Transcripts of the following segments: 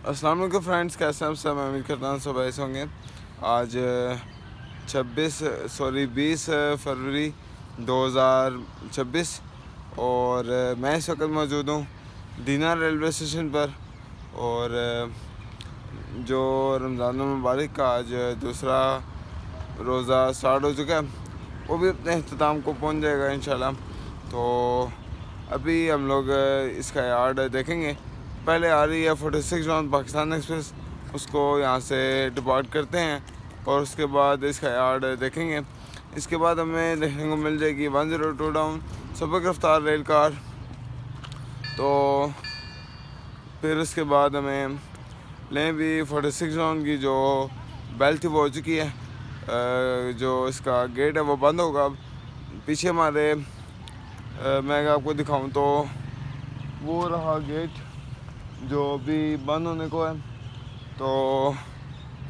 अस्सलाम वालेकुम फ्रेंड्स, कैसे हैं आप सब। मैं उम्मीद करता हूँ सब ऐसे होंगे। आज 20 फरवरी 2026 और मैं इस वक्त मौजूद हूँ दीना रेलवे स्टेशन पर। और जो रमज़ान मुबारक का आज दूसरा रोज़ा स्टार्ट हो चुका है, वो भी अपने अख्ताम को पहुँच जाएगा इंशाल्लाह। तो अभी हम लोग इसका यार्ड देखेंगे। पहले आ रही है 46 राउंड पाकिस्तान एक्सप्रेस, उसको यहाँ से डिपार्ट करते हैं और उसके बाद इसका यार्ड देखेंगे। इसके बाद हमें देखने को मिल जाएगी 102 डाउन सुपर रफ्तार रेल कार। तो फिर उसके बाद हमें प्लेन भी 46 राउंड की जो बेल थी वो हो चुकी है। जो इसका गेट है वो बंद होगा। पीछे हमारे मैं आपको दिखाऊं तो वो रहा गेट जो अभी बंद होने को है। तो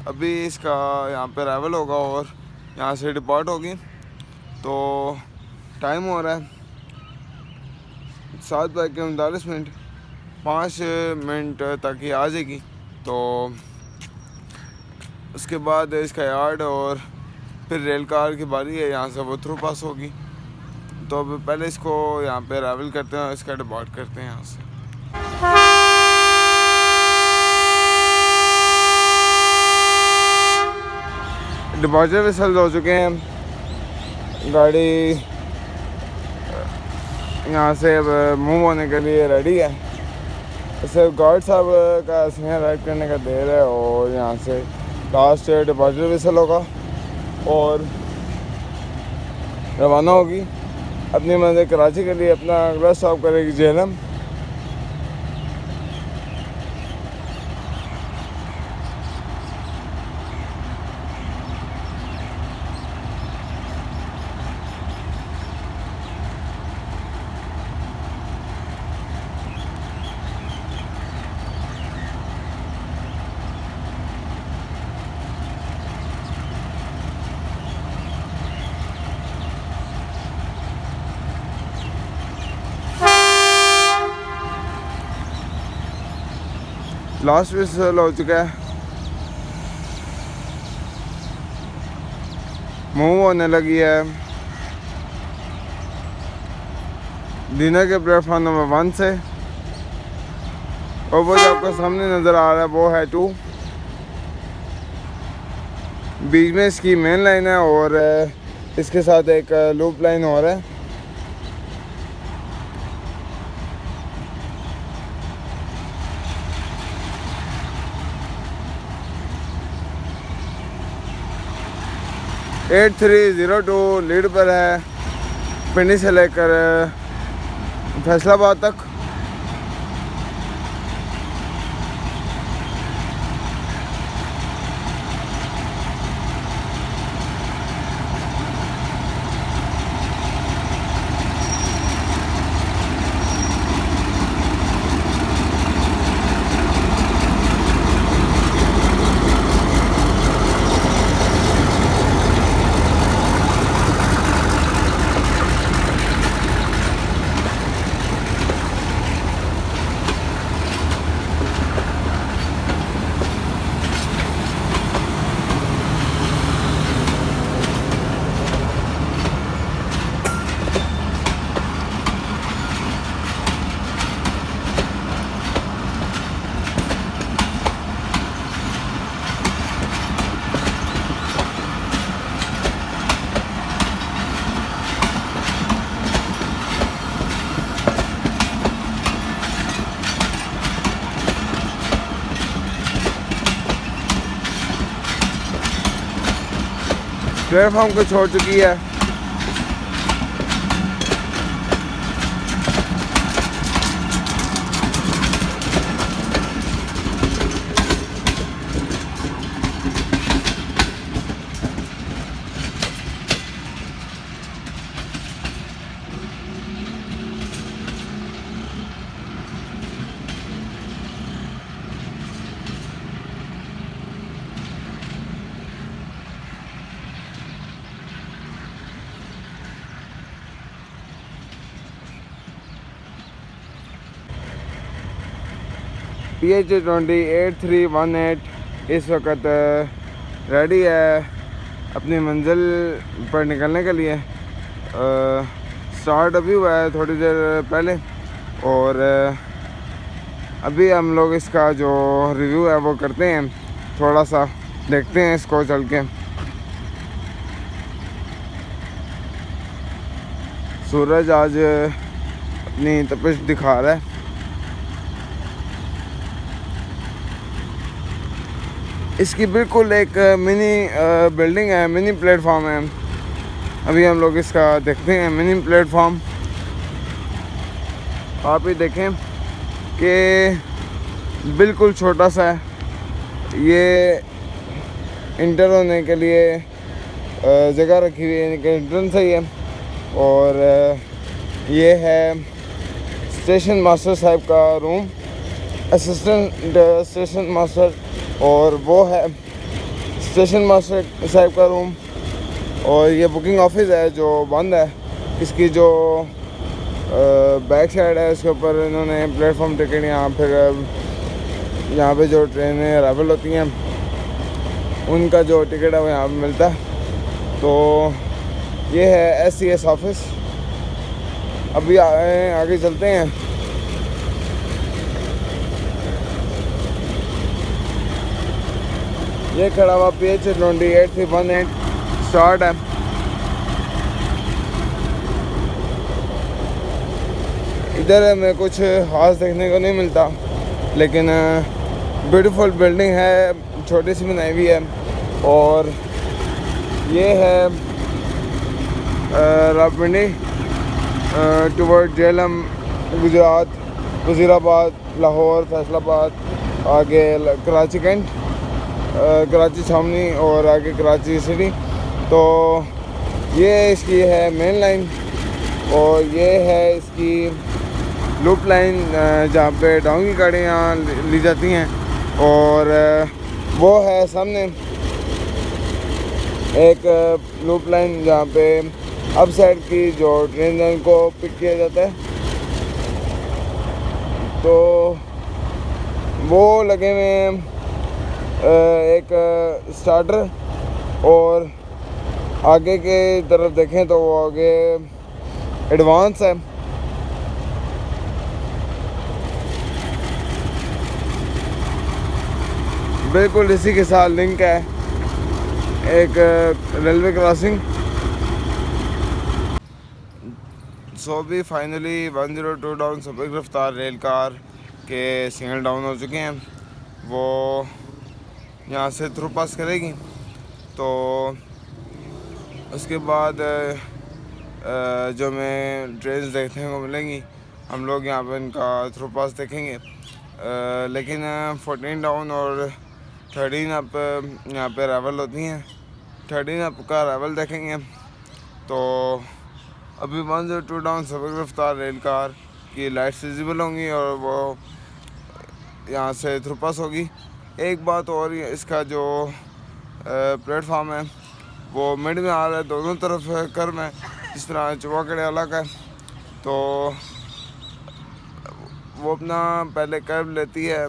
अभी इसका यहाँ पे अराइवल होगा और यहाँ से डिपार्ट होगी। तो टाइम हो रहा है 7:39, 5 मिनट तक ही आ जाएगी। तो उसके बाद इसका यार्ड और फिर रेल कार की बारी है, यहाँ से वो थ्रू पास होगी। तो अब पहले इसको यहाँ पे अराइवल करते हैं, इसका डिपार्ट करते हैं यहाँ से। डिपार्चर विसल हो चुके हैं, गाड़ी यहाँ से अब मूव होने के लिए रेडी है। सिर्फ गार्ड साहब का सिग्नल राइड करने का देर है और यहाँ से लास्ट डिपार्चर विसल होगा और रवाना होगी अपनी मंजिल कराची के लिए। अपना अगला स्टॉप करेगी जेहलम। लास्ट विसल हो चुका है, मूव होने लगी है दीना के प्लेटफॉर्म नंबर 1 से। और वो जो आपको सामने नज़र आ रहा है वो है 2। बीच में इसकी मेन लाइन है और इसके साथ एक लूप लाइन और है। एट 302 लीड पर है पिंडी से लेकर फैसलाबाद तक। प्लेटफॉर्म को छोड़ चुकी है। PH-208318 इस वक्त रेडी है अपनी मंजिल पर निकलने के लिए। स्टार्ट अभी हुआ है थोड़ी देर पहले, और अभी हम लोग इसका जो रिव्यू है वो करते हैं, थोड़ा सा देखते हैं इसको चल के। सूरज आज अपनी तपिश दिखा रहा है। इसकी बिल्कुल एक मिनी बिल्डिंग है, मिनी प्लेटफॉर्म है। अभी हम लोग इसका देखते हैं मिनी प्लेटफॉर्म। आप ही देखें कि बिल्कुल छोटा सा है। ये इंटर होने के लिए जगह रखी हुई है, एंट्रेंस है ये। और ये है स्टेशन मास्टर साहब का रूम, असिस्टेंट स्टेशन मास्टर, और वो है स्टेशन मास्टर साहब का रूम। और ये बुकिंग ऑफिस है जो बंद है। इसकी जो बैक साइड है उसके ऊपर इन्होंने प्लेटफॉर्म टिकट यहाँ पे जो ट्रेनें अराइवल होती हैं उनका जो टिकट है वो यहाँ पे मिलता है। तो ये है SCS ऑफिस। अभी आगे चलते हैं। ये खड़ा हुआ PH-208318 स्टार्ट है। इधर में कुछ खास देखने को नहीं मिलता, लेकिन ब्यूटीफुल बिल्डिंग है, छोटी सी बनाई हुई है। और ये है रावलपिंडी टुवर्ड जेलम, गुजरात, वज़ीराबाद, लाहौर, फैसलाबाद, आगे कराची कैंट, कराची छावनी, और आगे कराची सिटी। तो ये इसकी है मेन लाइन, और ये है इसकी लूप लाइन जहाँ पे डाउन की गाड़ियाँ ली जाती हैं। और वो है सामने एक लूप लाइन जहाँ पे अप साइड की जो ट्रेन को पिक किया जाता है। तो वो लगे हुए हैं एक स्टार्टर, और आगे के तरफ देखें तो वो आगे एडवांस है। बिल्कुल इसी के साथ लिंक है एक रेलवे क्रॉसिंग। सो भी फाइनली 102 डाउन सुपर रफ्तार रेल कार के सिग्नल डाउन हो चुके हैं। वो यहाँ से थ्रू पास करेगी, तो उसके बाद जो में ट्रेन देखने को मिलेंगी, हम लोग यहाँ पे इनका थ्रू पास देखेंगे। लेकिन 14 डाउन और 13 अप यहाँ पे अराइवल होती हैं। 13 अप का अराइवल देखेंगे। तो अभी 102 डाउन सुपर रफ्तार रेल कार की लाइट्स विजिबल होंगी और वो यहाँ से थ्रू पास होगी। एक बात और, इसका जो प्लेटफॉर्म है वो मिड में आ रहा है, दोनों तरफ कर्व है, जिस तरह चौकड़े अलग है। तो वो अपना पहले कर्व लेती है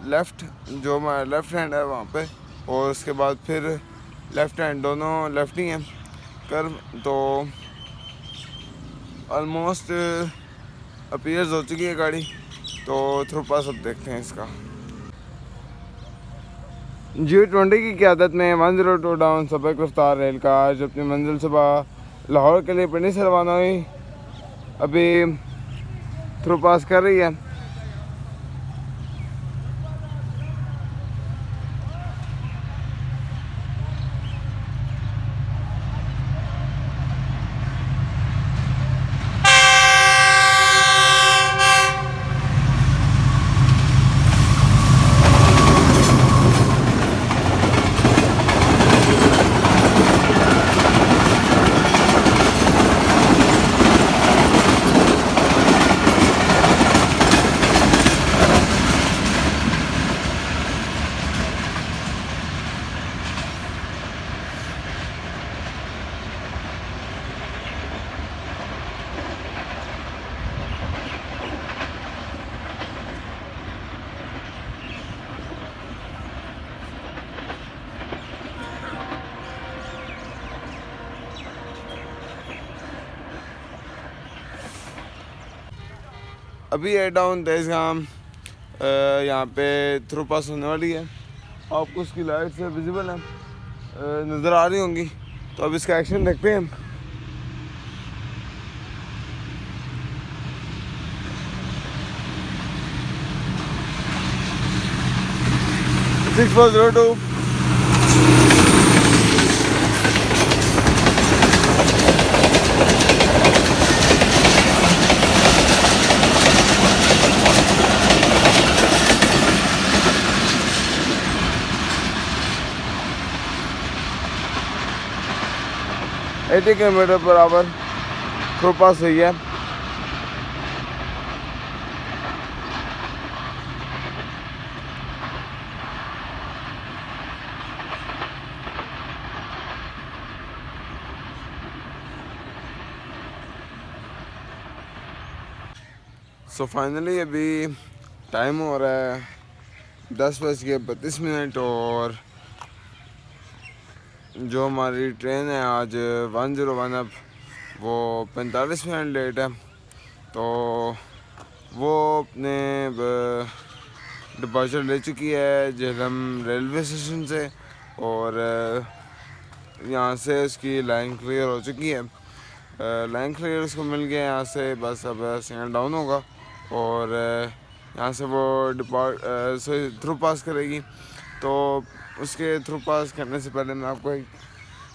लेफ़्ट, जो लेफ़्ट हैंड है वहाँ पे, और उसके बाद फिर लेफ़्ट हैंड, दोनों लेफ़्ट ही हैं कर्व। तो ऑलमोस्ट अपीयर्स हो चुकी है गाड़ी, तो थ्रू पास अब देखते हैं इसका। G20 की क़यादत में 102 डाउन सबक रफ्तार रेल कार जो अपनी मंजिल सुबह लाहौर के लिए पिंडी से रवाना हुई, अभी थ्रू पास कर रही है। अभी एयर डाउन तेज़गाम यहाँ पे थ्रू पास होने वाली है। आपको उसकी लाइट से विजिबल है, नज़र आ रही होंगी। तो अब इसका एक्शन देखते हैं। 6402 80 kilometre per hour through pass हुई है। सो फाइनली अभी टाइम हो रहा है 10:32 और जो हमारी ट्रेन है आज 101 अब वो 45 मिनट लेट है। तो वो अपने डिपार्चर ले चुकी है झेलम रेलवे स्टेशन से और यहाँ से उसकी लाइन क्लियर हो चुकी है। लाइन क्लियर उसको मिल गया यहाँ से, बस अब सिग्नल डाउन होगा और यहाँ से वो थ्रू पास करेगी। तो उसके थ्रू पास करने से पहले मैं आपको एक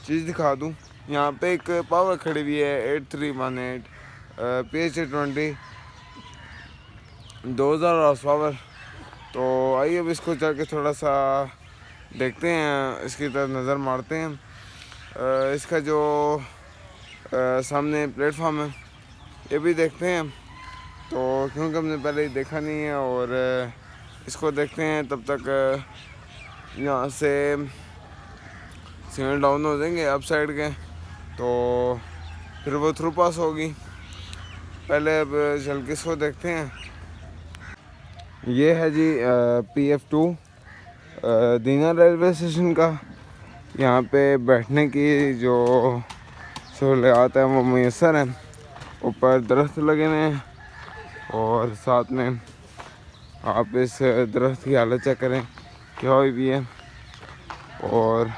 चीज़ दिखा दूँ। यहाँ पे एक पावर खड़ी हुई है 8318 PH20 2000 हॉर्स पावर। तो आइए अब इसको चल के थोड़ा सा देखते हैं, इसकी तरफ नज़र मारते हैं। इसका जो सामने प्लेटफॉर्म है ये भी देखते हैं। तो क्योंकि हमने पहले ही देखा नहीं है और इसको देखते हैं, तब तक यहाँ से सिग्नल डाउन हो जाएंगे अप साइड के, तो फिर वो थ्रू पास होगी। पहले अब चल के इसको देखते हैं। ये है जी PF2 दीना रेलवे स्टेशन का। यहाँ पे बैठने की जो सहूलियात है वो मैसर हैं। ऊपर दरख्त लगे हुए हैं और साथ में आप इस दरख्त की हालत चेक करें क्या हुई भी है। और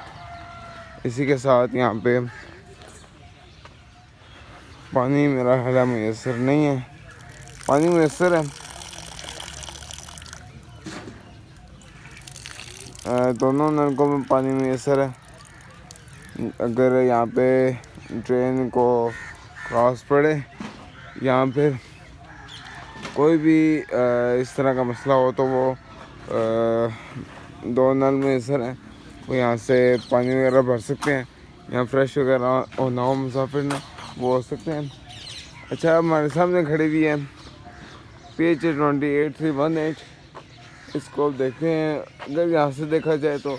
इसी के साथ यहाँ पे पानी मेरा ख्याल मैसर नहीं है, पानी मैसर है। दोनों नलकों में पानी मैसर है। अगर यहाँ पे ट्रेन को क्रॉस पड़े या फिर कोई भी इस तरह का मसला हो तो वो दो नल मैसर हैं, वो यहाँ से पानी वगैरह भर सकते हैं। यहाँ फ्रेश वगैरह और ना हो मुसाफिर ने वो हो सकते हैं। अच्छा, हमारे सामने खड़ी हुई है PH20 8318। इसको देखते हैं। अगर यहाँ से देखा जाए तो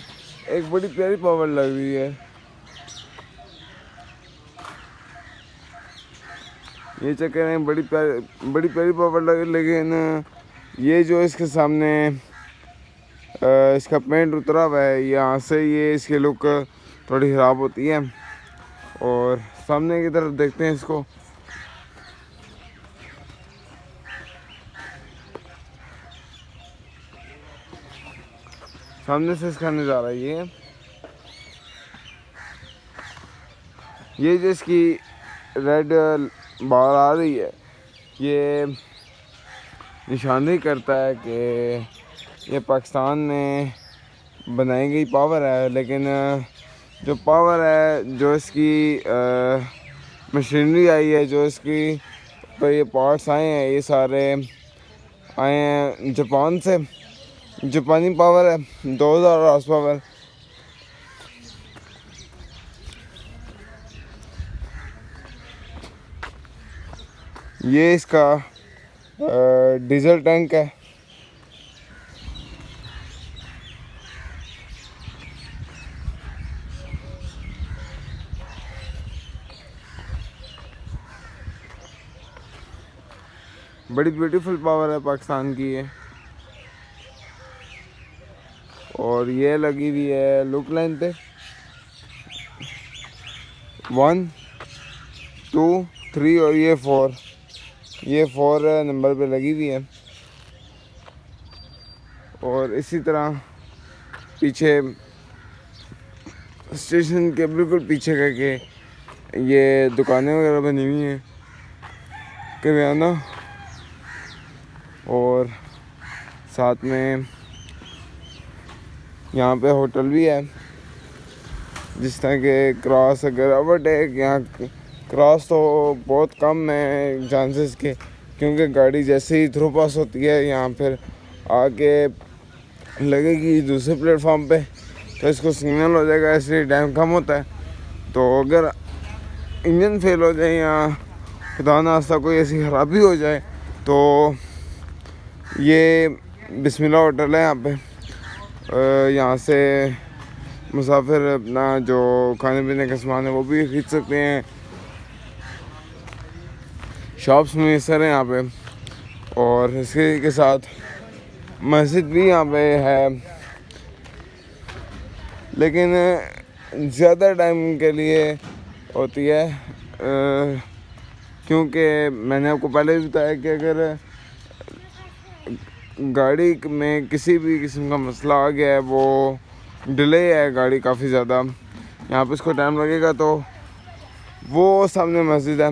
एक बड़ी प्यारी पावर लग रही है। ये चेक करें, बड़ी प्यारी पावर लगे, लेकिन ये जो इसके सामने इसका पेंट उतरा हुआ है, यहाँ से ये इसकी लुक थोड़ी ख़राब होती है। और सामने की तरफ देखते हैं इसको। सामने से इसका नज़ारा ये जो इसकी रेड बार आ रही है, ये निशानदेही करता है कि ये पाकिस्तान में बनाई गई पावर है। लेकिन जो पावर है, जो इसकी मशीनरी आई है, जो इसकी पर ये पार्ट्स आए हैं, ये सारे आए हैं जापान से। जापानी पावर है 2000 हॉर्स पावर। ये इसका डीजल टैंक है। बड़ी ब्यूटीफुल पावर है पाकिस्तान की ये। और ये लगी हुई है लूप लाइन पे 1 2 3 और ये 4। ये 4 नंबर पे लगी हुई है। और इसी तरह पीछे स्टेशन के बिल्कुल पीछे करके ये दुकानें वगैरह बनी हुई हैं, किराना, और साथ में यहाँ पे होटल भी है। जिस तरह के क्रॉस अगर ओवरटेक, यहाँ क्रॉस तो बहुत कम है चांसेस के, क्योंकि गाड़ी जैसे ही थ्रू पास होती है यहाँ फिर आके लगेगी दूसरे प्लेटफॉर्म पे, तो इसको सिग्नल हो जाएगा, इसलिए टाइम कम होता है। तो अगर इंजन फेल हो जाए या खुदा ना खास्ता कोई ऐसी ख़राबी हो जाए तो ये बिस्मिल्लाह होटल है। यहाँ पे यहाँ से मुसाफिर अपना जो खाने पीने का सामान है वो भी खरीद सकते हैं। शॉप्स मैसर हैं यहाँ पे, और इसके साथ मस्जिद भी यहाँ पे है, लेकिन ज़्यादा टाइम के लिए होती है, क्योंकि मैंने आपको पहले भी बताया कि अगर गाड़ी में किसी भी किस्म का मसला आ गया है, वो डिले है गाड़ी काफ़ी ज़्यादा, यहाँ पे इसको टाइम लगेगा, तो वो सामने मस्जिद है,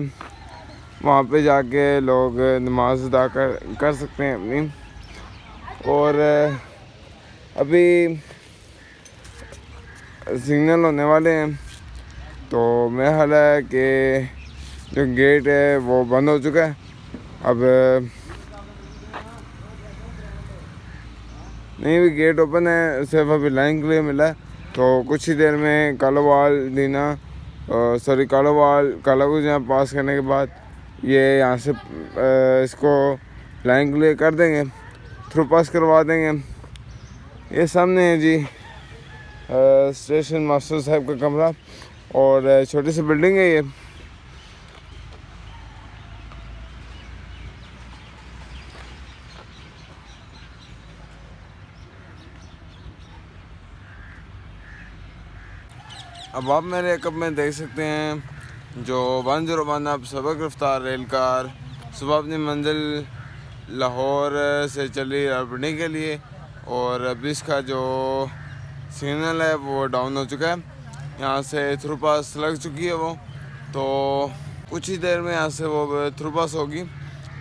वहाँ पे जाके लोग नमाज अदा कर सकते हैं अपनी। और अभी सिग्नल होने वाले हैं, तो मेरा ख्याल है कि जो गेट है वो बंद हो चुका है। अब नहीं भी गेट ओपन है, सिर्फ अभी लाइन क्लियर मिला है, तो कुछ ही देर में कालोवाल दीना कालागुज यहाँ पास करने के बाद ये यहाँ से इसको लाइन क्लियर कर देंगे, थ्रू पास करवा देंगे। ये सामने है जी स्टेशन मास्टर साहब का कमरा, और छोटी सी बिल्डिंग है ये। अब आप मेरे कब में देख सकते हैं जो 101 अब सबक रफ्तार रेल कार सुबह अपनी मंजिल लाहौर से चली रावलपिंडी के लिए, और अभी इसका जो सिग्नल है वो डाउन हो चुका है, यहाँ से थ्रू पास लग चुकी है वो, तो कुछ ही देर में यहाँ से वो थ्रू पास होगी।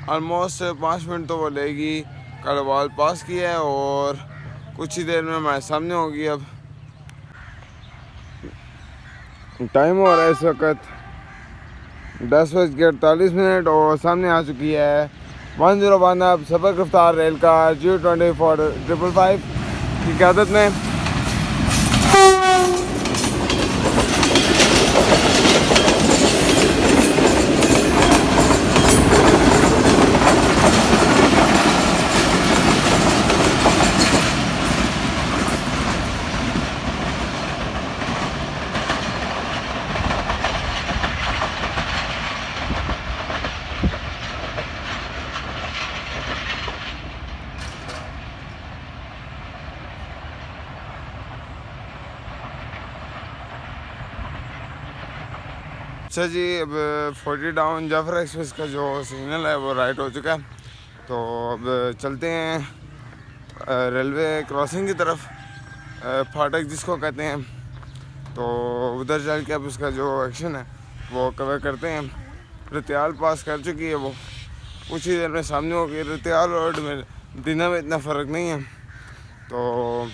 ऑलमोस्ट 5 मिनट तो वो लेगी। कालोवाल पास किया है और कुछ ही देर में हमारे सामने होगी। अब टाइम हो रहा है इस वक्त 10:48 और सामने आ चुकी है 101 अब सबक रफ्तार रेल कार G24 की क़यादत में। अच्छा जी, अब 40 डाउन जाफर एक्सप्रेस का जो सिग्नल है वो राइट हो चुका है, तो अब चलते हैं रेलवे क्रॉसिंग की तरफ, फाटक जिसको कहते हैं, तो उधर चल के अब उसका जो एक्शन है वो कवर करते हैं। रतियाल पास कर चुकी है वो, कुछ ही देर में सामने हो गई। रतियाल और दीना में इतना फ़र्क नहीं है, तो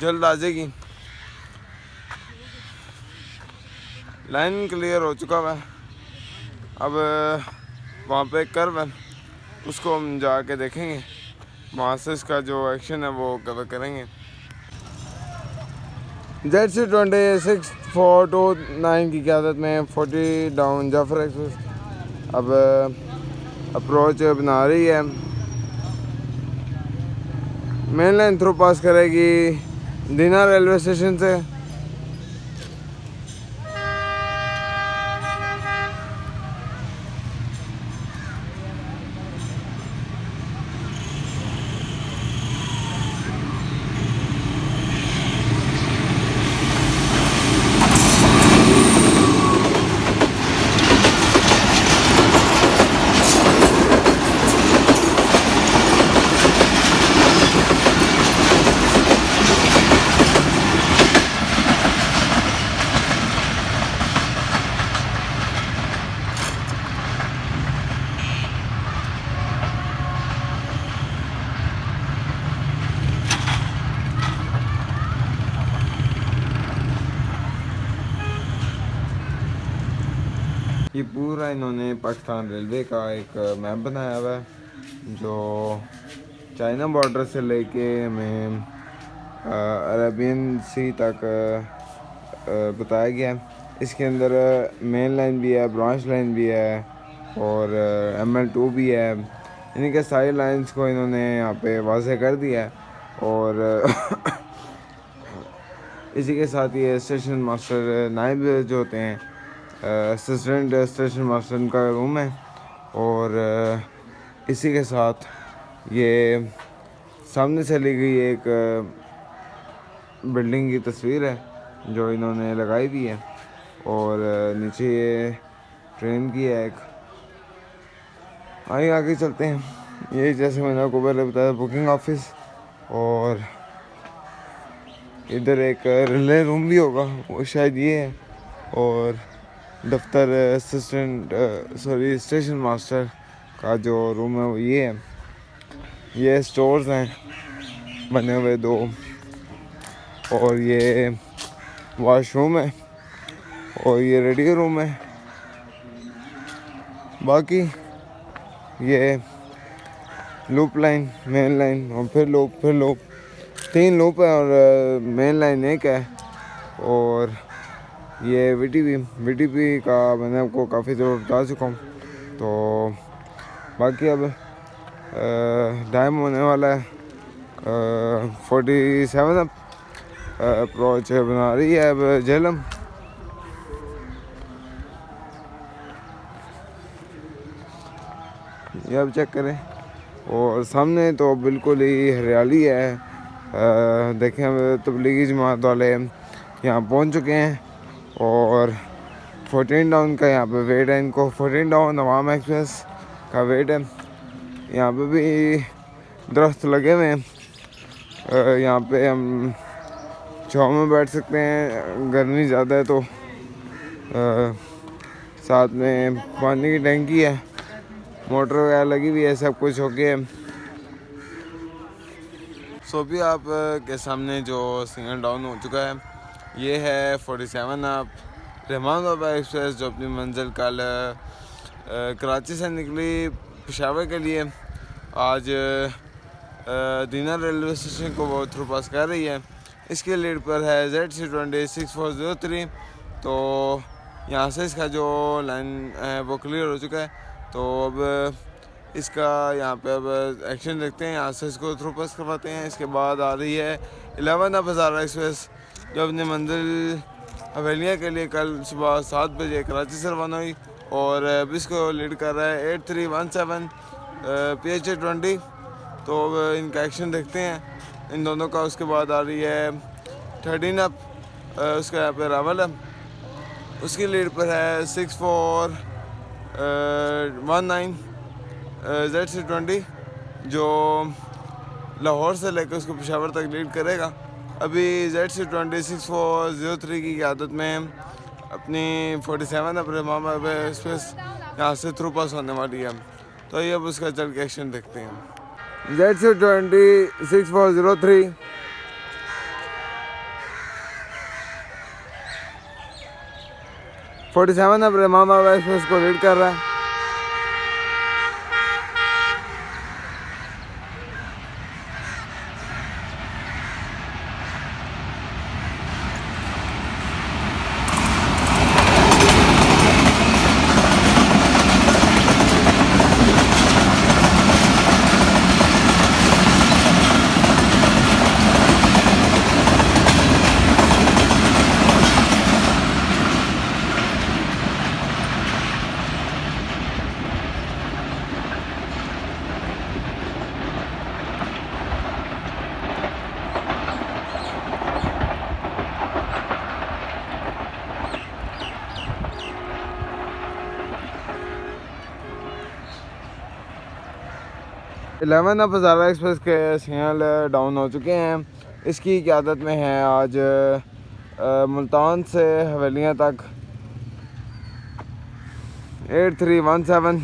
जल्द आ जाएगी। लाइन क्लियर हो चुका है। अब वहाँ पे एक कर्व है, उसको हम जाके देखेंगे, वहाँ से इसका जो एक्शन है वो कवर करेंगे। ZC26-429 की क़यादत में 40 डाउन जाफर एक्सप्रेस अब अप्रोच बना रही है। मेन लाइन थ्रू पास करेगी दीना रेलवे स्टेशन से। ये पूरा इन्होंने पाकिस्तान रेलवे का एक मैप बनाया हुआ है जो चाइना बॉर्डर से लेके हमें अरेबियन सी तक बताया गया है। इसके अंदर मेन लाइन भी है, ब्रांच लाइन भी है और ML2 भी है। इन्हीं के सारी लाइंस को इन्होंने यहाँ पे वाज़े कर दिया है और इसी के साथ ये स्टेशन मास्टर नायब जो होते हैं असिस्टेंट स्टेशन मास्टर, उनका रूम है। और इसी के साथ ये सामने से ली गई एक बिल्डिंग की तस्वीर है जो इन्होंने लगाई हुई है और नीचे ये ट्रेन की है एक। आइए आगे चलते हैं। ये जैसे मैंने आपको पहले बताया बुकिंग ऑफिस, और इधर एक रिले रूम भी होगा, वो शायद ये है। और दफ्तर स्टेशन मास्टर का जो रूम है वो ये है। ये स्टोर्स हैं बने हुए 2 और ये वॉशरूम है और ये रेडियो रूम है। बाकी ये लूप लाइन, मेन लाइन और फिर लूप 3 लूप है और मेन लाइन एक है। और ये VTP का मैंने आपको काफ़ी देर बता चुका हूँ। तो बाकी अब टाइम होने वाला है 47 अब अप्रोच बना रही है अब झेलम। ये अब चेक करें और सामने तो बिल्कुल ही हरियाली है। देखें अब तबलीगी जमात वाले यहाँ पहुँच चुके हैं और 14 डाउन का यहाँ पे वेट है इनको। 14 डाउन अवाम एक्सप्रेस का वेट है। यहाँ पे भी दरख्त लगे हुए हैं। यहाँ पे हम छाँव में बैठ सकते हैं, गर्मी ज़्यादा है तो। साथ में पानी की टंकी है, मोटर वगैरह लगी हुई है, सब कुछ हो गया। सो भी आप के सामने जो सिग्नल डाउन हो चुका है ये है 47 आप रहमान बाबा एक्सप्रेस, जो अपनी मंजिल कल कराची से निकली पेशावर के लिए, आज दीना रेलवे स्टेशन को वो थ्रू पास कर रही है। इसके लीड पर है ZC20 6403। तो यहाँ से इसका जो लाइन है वो क्लियर हो चुका है। तो अब इसका यहाँ पे अब एक्शन देखते हैं, यहाँ से इसको थ्रू पास करवाते हैं। इसके बाद आ रही है 11 अब हज़ारा एक्सप्रेस, जो अपनी मंजिल हवेलियाँ के लिए कल सुबह 7 बजे कराची से रवाना हुई और अब इसको लीड कर रहा है 8317 PH20। तो अब इनका एक्शन देखते हैं इन दोनों का। उसके बाद आ रही है 13 अप, उसका यहाँ पे रावल है, उसकी लीड पर है 6419 ZC20, जो लाहौर से लेकर उसको पेशावर तक लीड करेगा। अभी ZC20 6403 की क़यादत में अपनी 47 अपने मामा एक्सप्रेस यहाँ से थ्रू पास होने वाली है। तो ये अब उसका चल के एक्शन देखते हैं। ZC20 6403 47 अपने मामा एक्सप्रेस को लीड कर रहा है। इलेवन अब हज़ारा एक्सप्रेस के सिग्नल डाउन हो चुके हैं। इसकी क़यादत में है आज मुल्तान से हवेलियाँ तक 8317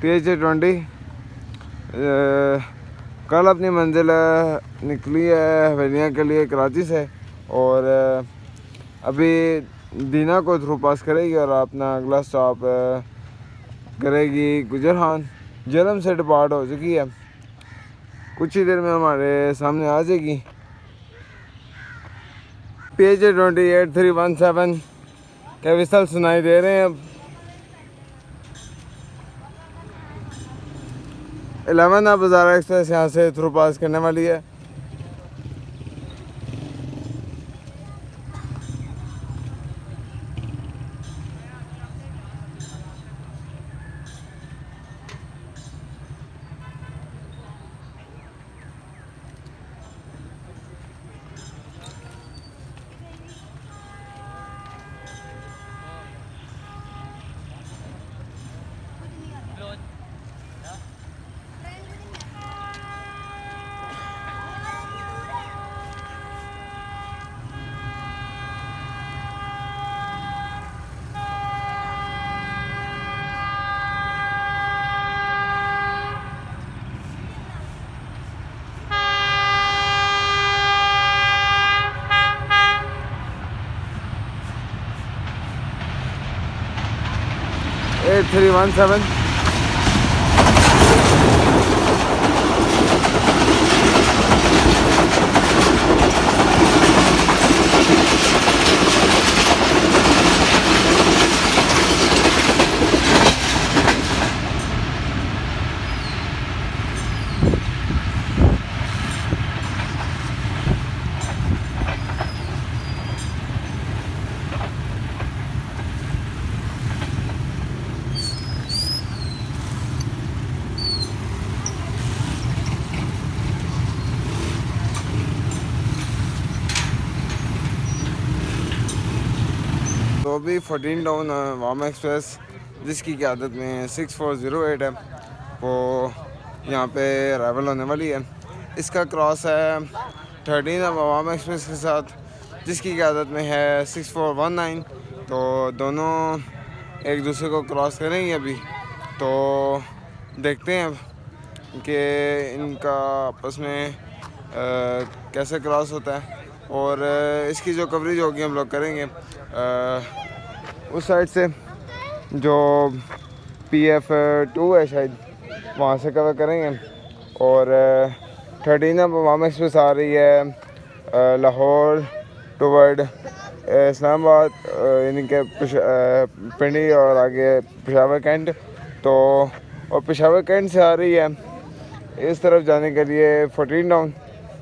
PH20। कल अपनी मंजिल निकली है हवेलियाँ के लिए कराची से और अभी दीना को थ्रू पास करेगी और अपना अगला स्टॉप करेगी गुजरहान। जरम से डिपार्ट हो चुकी है, कुछ ही देर में हमारे सामने आ जाएगी। पेज 28317 के विसल सुनाई दे रहे हैं। अब 11 अब बाज़ार एक्सप्रेस यहाँ से थ्रू पास करने वाली है। एट 317 तो अभी 14 डाउन वामा एक्सप्रेस जिसकी क़यादत में 6408 है वो यहाँ पे अराइवल होने वाली है। इसका क्रॉस है 13 अब वामा एक्सप्रेस के साथ जिसकी क़यादत में है 6419। तो दोनों एक दूसरे को क्रॉस करेंगे अभी। तो देखते हैं अब कि इनका आपस में कैसे क्रॉस होता है और इसकी जो कवरेज होगी हम लोग करेंगे उस साइड से जो PF2 है शायद वहाँ से कवर करेंगे। और 13 अब वामा एक्सप्रेस आ रही है लाहौर टुवर्ड इस्लामाबाद यानी कि पिंडी और आगे पेशावर कैंट। तो और पेशावर कैंट से आ रही है इस तरफ जाने के लिए 14 डाउन,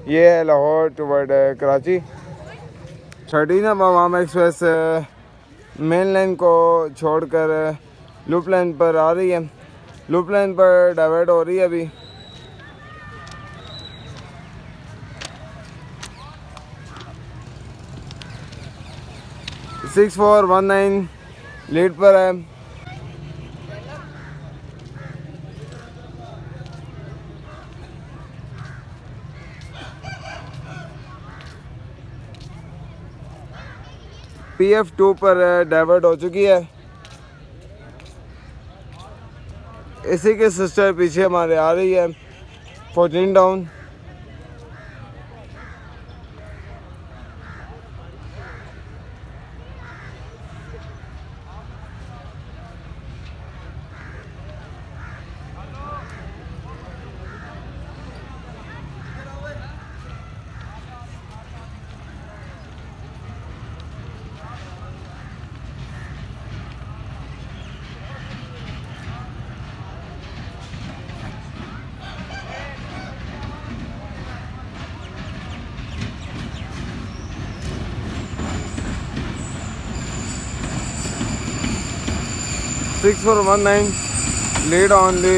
ये है लाहौर टुवर्ड कराची। 13 अब वामा एक्सप्रेस मेन लाइन को छोड़कर लूप लाइन पर आ रही है, लूप लाइन पर डाइवर्ट हो रही है अभी। सिक्स 6419 लीड पर है। PF2 पर डाइवर्ट हो चुकी है। इसी के सिस्टर पीछे हमारे आ रही है 14 down. Six 419 lead on the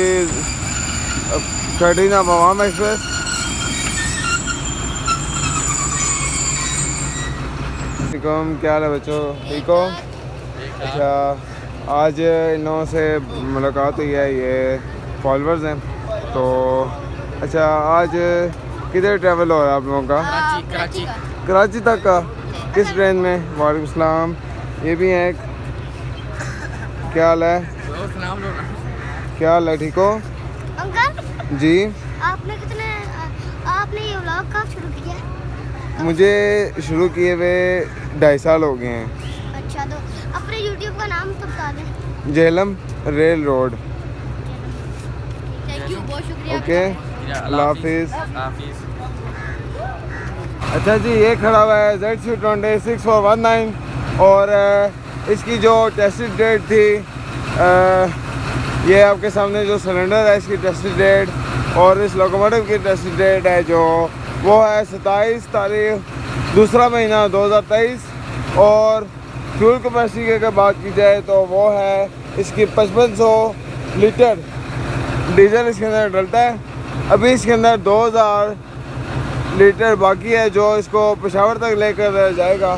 13 of वामा एक्सप्रेस। क्या हाल है बच्चों, ठीक हो? अच्छा, आज इन लोगों से मुलाकात हुई है, ये फॉलोअर्स हैं। तो अच्छा, आज किधर ट्रैवल हो रहा है आप लोगों का? कराची तक का। किस ट्रेन में? वालेकुम सलाम। ये भी हैं एक। क्या हाल है? क्या हाल है, ठीक हो? अंकल जी, आपने ये व्लॉग कब शुरू किया? मुझे शुरू किए हुए 2.5 साल हो गए हैं। अच्छा, यूट्यूब का नाम तो बता दें। Jhelum rail road. Thank you, बहुत शुक्रिया। ओके, अल्लाह हाफिज़। हाफिज़। अच्छा जी, ये खड़ा हुआ है ZC206419 और इसकी जो टेस्टेड डेट थी, ये आपके सामने जो सिलेंडर है इसकी टेस्टेड डेट और इस लोकोमोटिव की टेस्टेड डेट है जो वो है 27 तारीख दूसरा महीना 2023 और फ्यूल कैपेसिटी की अगर बात की जाए तो वो है इसकी 5500 लीटर डीजल इसके अंदर डलता है। अभी इसके अंदर 2000 लीटर बाकी है जो इसको पेशावर तक लेकर जाएगा।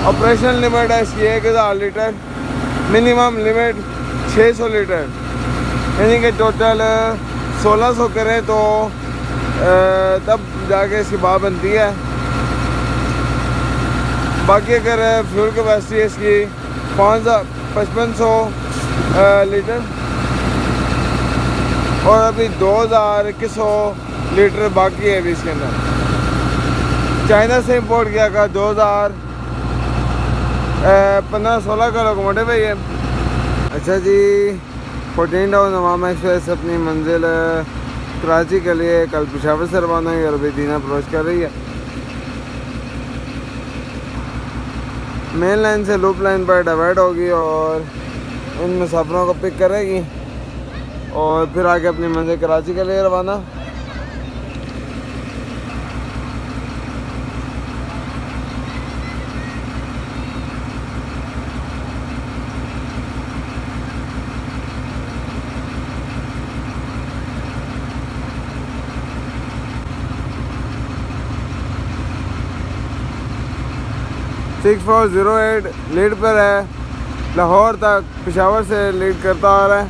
ऑपरेशनल लिमिट है इसकी 1000 लीटर, मिनिमम लिमिट 600 लीटर, यानी कि टोटल 1600 करें तो तब जाके इसकी बात बनती है। बाकी अगर फ्यूल कैपेसिटी इसकी 5500 लीटर और अभी 2100 लीटर बाकी है अभी इसके अंदर। चाइना से इंपोर्ट किया था 2015-16 का लोकोमोटिव है ये। अच्छा जी, 14 टाउन नवामा एक्सप्रेस अपनी मंजिल कराची के लिए कल पेशावर से रवाना हुई और अभी दीना अप्रोच कर रही है। मेन लाइन से लूप लाइन पर डाइवर्ट होगी और इन मुसाफिरों को पिक करेगी और फिर आगे अपनी मंजिल कराची के लिए रवाना। सिक्स 408 लीड पर है, लाहौर तक पेशावर से लीड करता आ रहा है।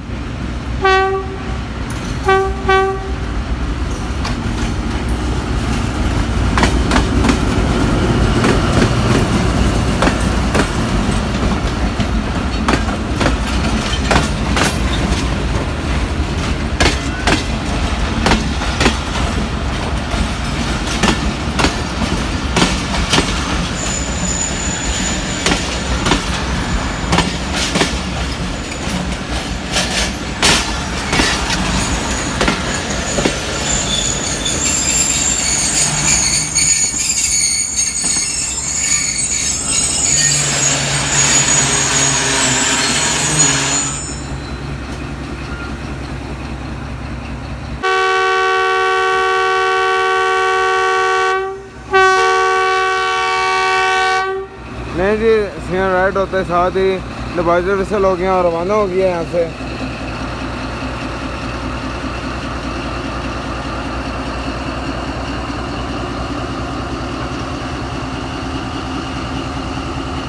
नहीं जी, सीनियर राइड होते साथ ही डिपार्चर विसल हो गया और रवाना हो गया यहाँ से।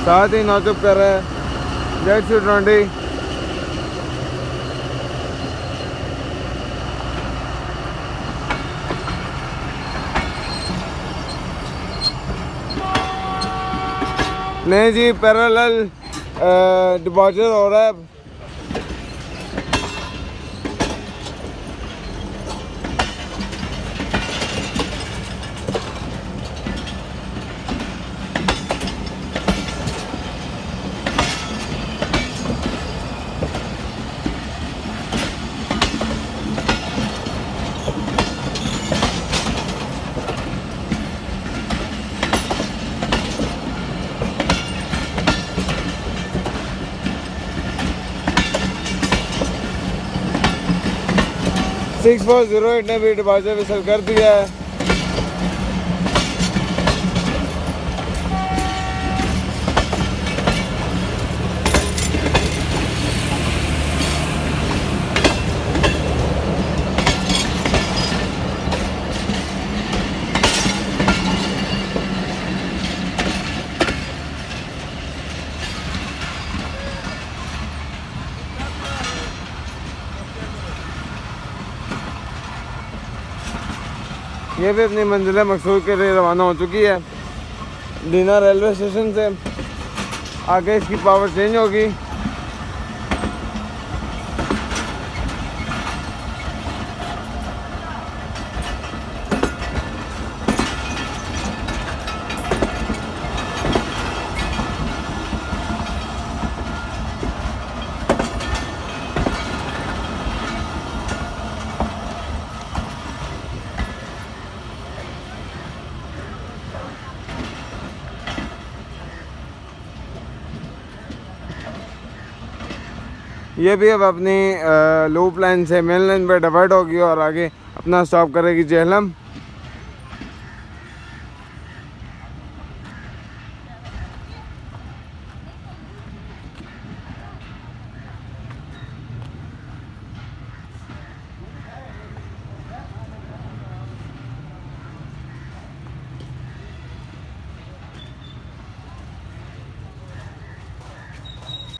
साथ ही नौचुप कर रहे हैं ZC20। नहीं जी, पैरेलल डिपार्चर हो रहा है। सिक्स 408 ने भी डिपार्चर विसल कर दिया है। ये भी अपनी मंजिल मकसूद के लिए रवाना हो चुकी है। दीना रेलवे स्टेशन से आगे इसकी पावर चेंज होगी। ये भी अब अपनी लूप लाइन से मेन लाइन पर डिवाइड होगी और आगे अपना स्टॉप करेगी जेहलम।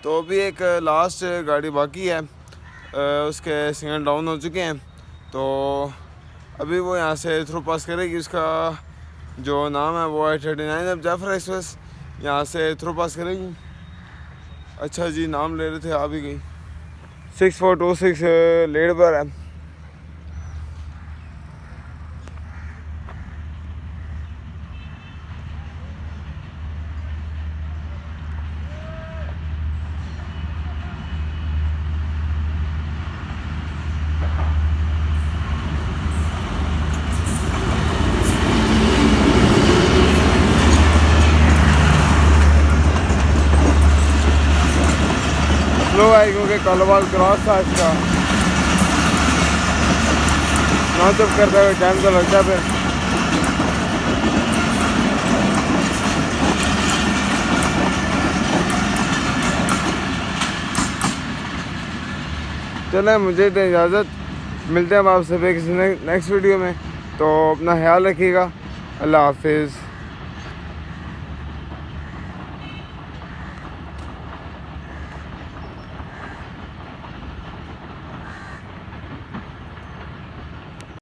तो अभी एक लास्ट गाड़ी बाकी है, उसके सिग्नल डाउन हो चुके हैं, तो अभी वो यहाँ से थ्रू पास करेगी। उसका जो नाम है वो है 39 अब जाफर एक्सप्रेस, यहाँ से थ्रू पास करेगी। अच्छा जी, नाम ले रहे थे, आ भी गई। 6426 लेड पर है। स्लो है क्योंकि कलवाल क्रॉस था इसका। ना चुप करते हुए टाइम तो लगता है फिर। चलें, मुझे तो इजाज़त, मिलते हैं हम आपसे फिर किसी नेक्स्ट वीडियो में। तो अपना ख्याल रखिएगा। अल्लाह हाफिज़।